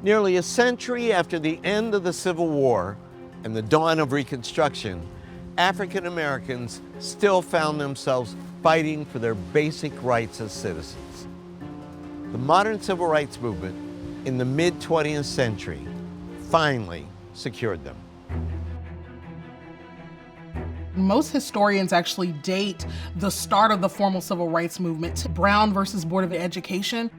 Nearly a century after the end of the Civil War and the dawn of Reconstruction, African Americans still found themselves fighting for their basic rights as citizens. The modern civil rights movement in the mid-20th century finally secured them. Most historians actually date the start of the formal civil rights movement to Brown versus Board of Education.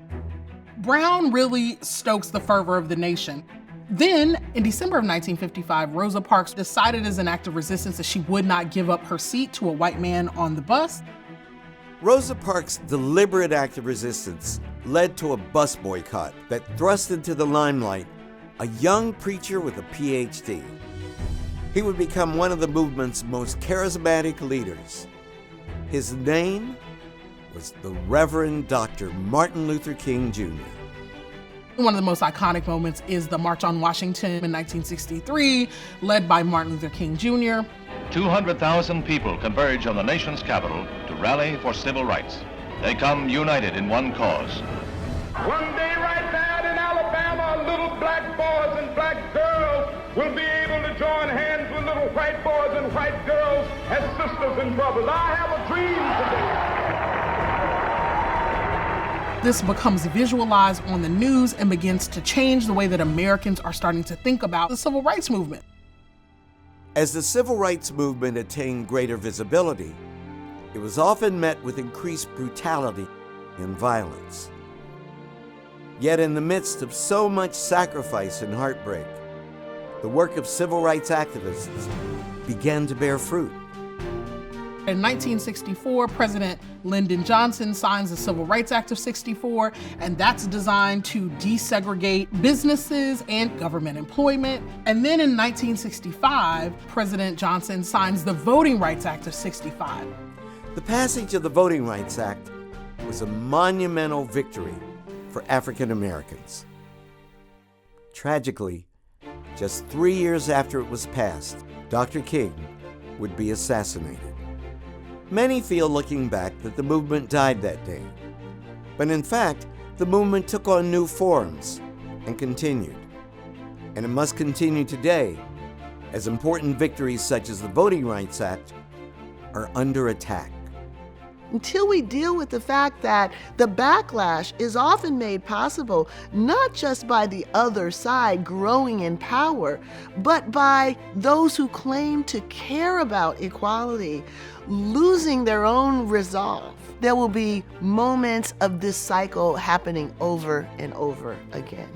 Brown really stokes the fervor of the nation. Then, in December of 1955, Rosa Parks decided as an act of resistance that she would not give up her seat to a white man on the bus. Rosa Parks' deliberate act of resistance led to a bus boycott that thrust into the limelight a young preacher with a PhD. He would become one of the movement's most charismatic leaders. His name was the Reverend Dr. Martin Luther King Jr. One of the most iconic moments is the March on Washington in 1963, led by Martin Luther King Jr. 200,000 people converge on the nation's capital to rally for civil rights. They come united in one cause. One day right now in Alabama, little black boys and black girls will be able to join hands with little white boys and white girls as sisters and brothers. I have a dream today. This becomes visualized on the news and begins to change the way that Americans are starting to think about the civil rights movement. As the civil rights movement attained greater visibility, it was often met with increased brutality and violence. Yet in the midst of so much sacrifice and heartbreak, the work of civil rights activists began to bear fruit. In 1964, President Lyndon Johnson signs the Civil Rights Act of '64, and that's designed to desegregate businesses and government employment. And then in 1965, President Johnson signs the Voting Rights Act of '65. The passage of the Voting Rights Act was a monumental victory for African Americans. Tragically, just 3 years after it was passed, Dr. King would be assassinated. Many feel looking back that the movement died that day. But in fact, the movement took on new forms and continued. And it must continue today as important victories such as the Voting Rights Act are under attack. Until we deal with the fact that the backlash is often made possible not just by the other side growing in power, but by those who claim to care about equality losing their own resolve, there will be moments of this cycle happening over and over again.